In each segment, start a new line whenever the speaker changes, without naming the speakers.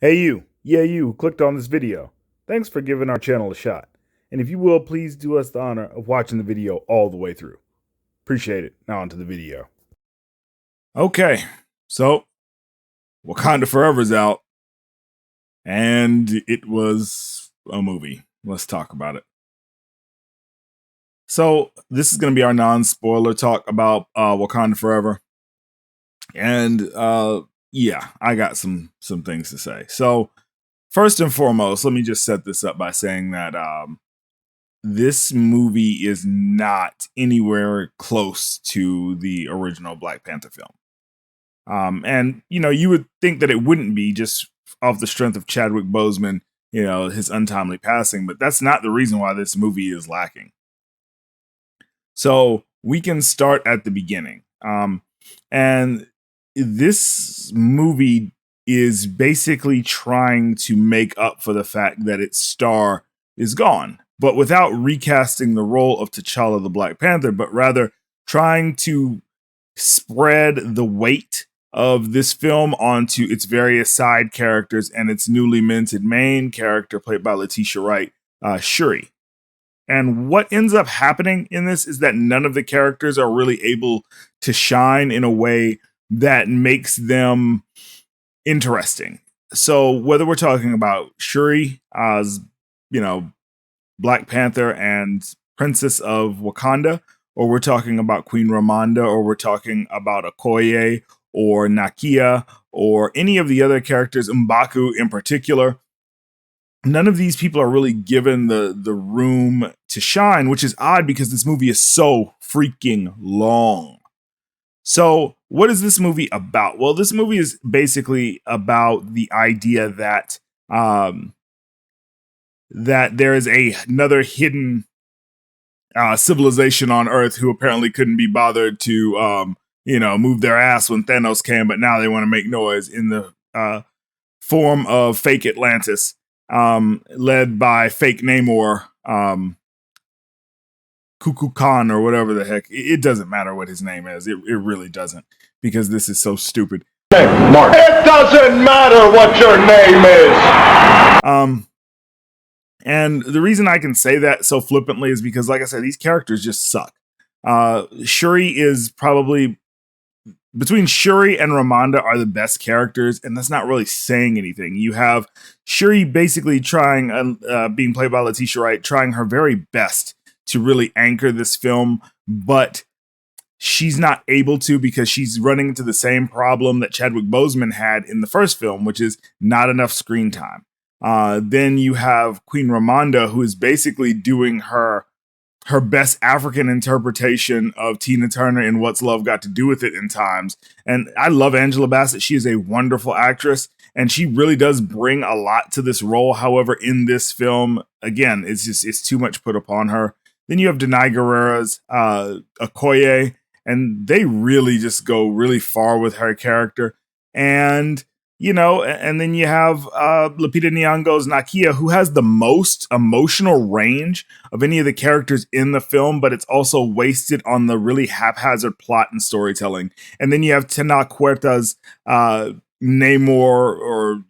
Hey you, yeah you who clicked on this video. Thanks for giving our channel a shot. And if you will, please do us the honor of watching the video all the way through. Appreciate it. Now onto the video.
Okay, so Wakanda Forever's out, and it was a movie. Let's talk about it. So this is going to be our non-spoiler talk about Wakanda Forever, and yeah, I got some things to say. So first and foremost, let me just set this up by saying that this movie is not anywhere close to the original Black Panther film. And you would think that it wouldn't be just off the strength of Chadwick Boseman, his untimely passing, but that's not the reason why this movie is lacking. So we can start at the beginning. And this movie is basically trying to make up for the fact that its star is gone, but without recasting the role of T'Challa the Black Panther, but rather trying to spread the weight of this film onto its various side characters and its newly minted main character played by Letitia Wright, Shuri. And what ends up happening in this is that none of the characters are really able to shine in a way that makes them interesting. So whether we're talking about Shuri as, Black Panther and Princess of Wakanda, or we're talking about Queen Ramonda, or we're talking about Okoye, or Nakia, or any of the other characters, M'Baku in particular, none of these people are really given the room to shine, which is odd because this movie is so freaking long. So, what is this movie about? Well, this movie is basically about the idea that that there is another hidden civilization on Earth who apparently couldn't be bothered to move their ass when Thanos came, but now they want to make noise in the form of fake Atlantis, led by fake Namor, Cuckoo Khan or whatever the heck. It doesn't matter what his name is. It really doesn't, because this is so stupid.
Mark. It doesn't matter what your name is.
And the reason I can say that so flippantly is because, like I said, these characters just suck. Shuri is probably, between Shuri and Ramonda, are the best characters, and that's not really saying anything. You have Shuri basically trying, being played by Letitia Wright, trying her very best to really anchor this film, but she's not able to because she's running into the same problem that Chadwick Boseman had in the first film, which is not enough screen time. Then you have Queen Ramonda, who is basically doing her best African interpretation of Tina Turner in What's Love Got to Do with It in times. And I love Angela Bassett. She is a wonderful actress, and she really does bring a lot to this role. However, in this film, again, it's too much put upon her. Then you have Denai Guerrera's Okoye, and they really just go really far with her character. And and then you have Lupita Nyong'o's Nakia, who has the most emotional range of any of the characters in the film, but it's also wasted on the really haphazard plot and storytelling. And then you have Tenoch Huerta's Namor or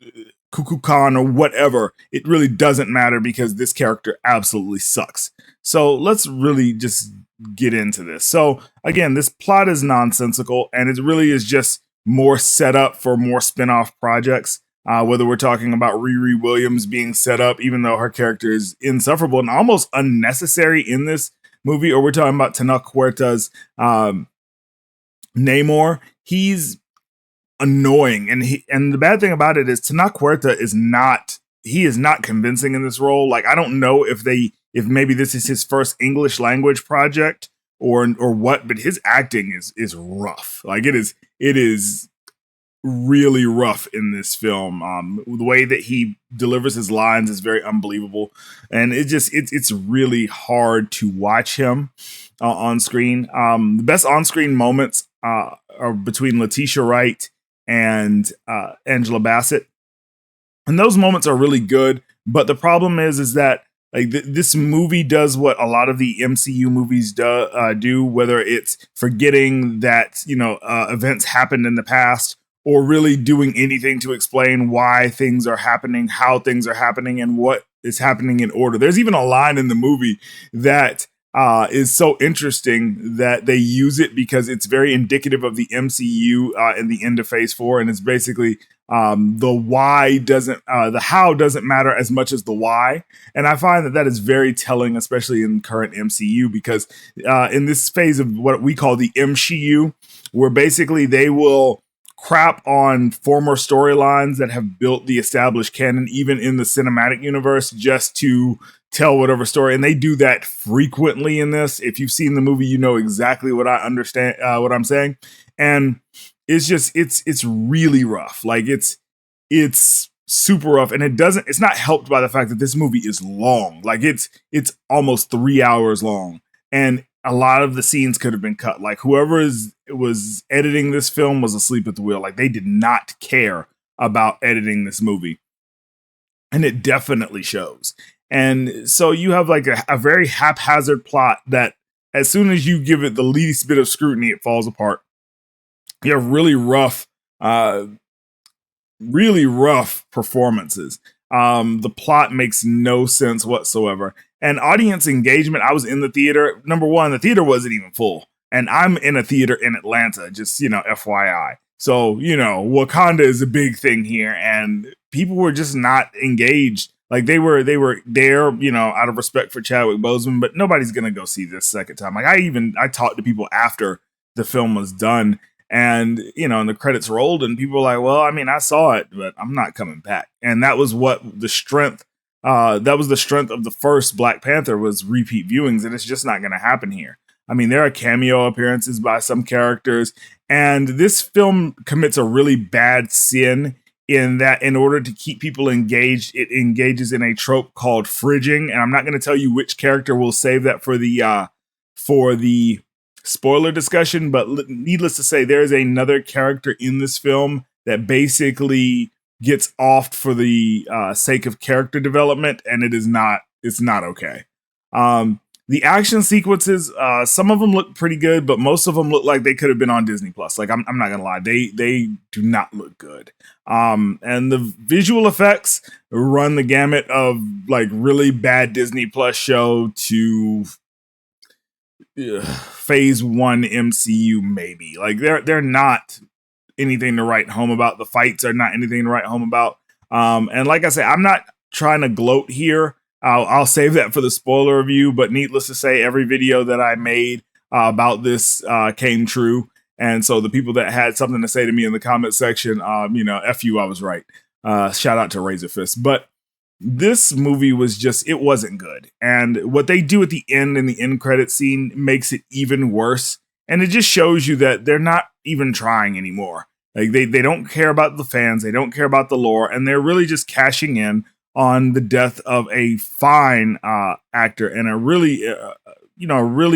Cuckoo Khan or whatever. It really doesn't matter because this character absolutely sucks. So let's really just get into this. So again, this plot is nonsensical, and it really is just more set up for more spin-off projects. Whether we're talking about Riri Williams being set up, even though her character is insufferable and almost unnecessary in this movie, or we're talking about Tenoch Huerta's Namor. He's annoying, and the bad thing about it is Tenoch Huerta is not convincing in this role. Like, I don't know if maybe this is his first English language project or what, but his acting is rough. Like, it is really rough in this film. The way that he delivers his lines is very unbelievable, and it's really hard to watch him on screen. The best on-screen moments are between Letitia Wright and Angela Bassett, and those moments are really good. But the problem is that like this movie does what a lot of the MCU movies do, whether it's forgetting that events happened in the past, or really doing anything to explain why things are happening, how things are happening, and what is happening in order. There's even a line in the movie that is so interesting that they use it because it's very indicative of the MCU in the end of Phase 4, and it's basically the how doesn't matter as much as the why. And I find that is very telling, especially in current MCU, because in this phase of what we call the MCU, where basically they will crap on former storylines that have built the established canon, even in the cinematic universe, just to tell whatever story. And they do that frequently in this. If you've seen the movie, you know exactly what I understand, what I'm saying. And it's just, it's really rough. Like it's super rough. And it's not helped by the fact that this movie is long. Like it's almost 3 hours long. And a lot of the scenes could have been cut. Like whoever was editing this film was asleep at the wheel. Like they did not care about editing this movie. And it definitely shows. And so you have like a very haphazard plot that as soon as you give it the least bit of scrutiny, it falls apart. You have really rough performances. The plot makes no sense whatsoever. And audience engagement, I was in the theater. Number one, the theater wasn't even full. And I'm in a theater in Atlanta, just, FYI. So, Wakanda is a big thing here. And people were just not engaged. Like they were there, out of respect for Chadwick Boseman, but nobody's going to go see this second time. Like I talked to people after the film was done. And, and the credits rolled and people were like, well, I mean, I saw it, but I'm not coming back. And that was what the strength of the first Black Panther was repeat viewings. And it's just not going to happen here. I mean, there are cameo appearances by some characters. And this film commits a really bad sin in that in order to keep people engaged, it engages in a trope called fridging. And I'm not going to tell you which character. We'll save that for the spoiler discussion, but needless to say, there is another character in this film that basically gets offed for the sake of character development, and it's not okay. The action sequences, some of them look pretty good, but most of them look like they could have been on Disney Plus. Like I'm not gonna lie, they do not look good. And the visual effects run the gamut of like really bad Disney Plus show to Phase 1 MCU maybe. Like they're not anything to write home about. The fights are not anything to write home about. And like I say, I'm not trying to gloat here. I'll save that for the spoiler review, but needless to say, every video that I made about this came true. And so the people that had something to say to me in the comment section, F you, I was right. Shout out to Razor Fist. But this movie it wasn't good. And what they do at the end in the end credit scene makes it even worse. And it just shows you that they're not even trying anymore. Like they don't care about the fans. They don't care about the lore. And they're really just cashing in on the death of a fine actor and a really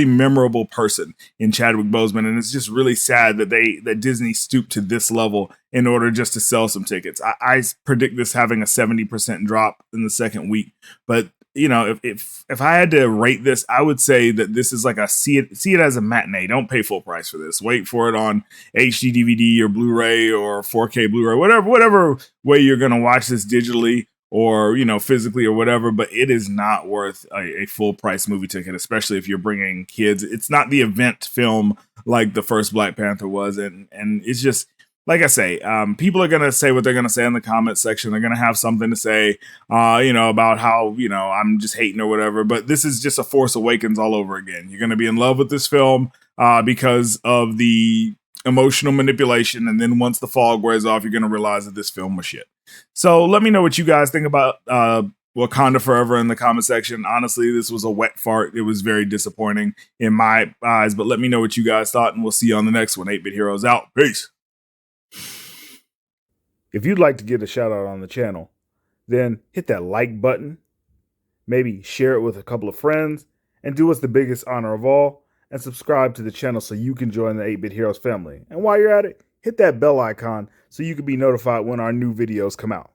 memorable person in Chadwick Boseman. And it's just really sad that Disney stooped to this level in order just to sell some tickets. I predict this having a 70% drop in the second week. But if I had to rate this, I would say that this is like see it as a matinee. Don't pay full price for this. Wait for it on HD DVD or Blu-ray or 4K Blu-ray, whatever way you're going to watch this digitally or, physically or whatever, but it is not worth a full price movie ticket, especially if you're bringing kids. It's not the event film like the first Black Panther was. And it's just, like I say, people are going to say what they're going to say in the comment section. They're going to have something to say, about how, I'm just hating or whatever. But this is just a Force Awakens all over again. You're going to be in love with this film because of the emotional manipulation. And then once the fog wears off, you're going to realize that this film was shit. So let me know what you guys think about Wakanda Forever in the comment section. Honestly, this was a wet fart. It was very disappointing in my eyes. But let me know what you guys thought. And we'll see you on the next one. 8-Bit Heroes out. Peace.
If you'd like to get a shout out on the channel, then hit that like button, maybe share it with a couple of friends, and do us the biggest honor of all, and subscribe to the channel so you can join the 8-Bit Heroes family. And while you're at it, hit that bell icon so you can be notified when our new videos come out.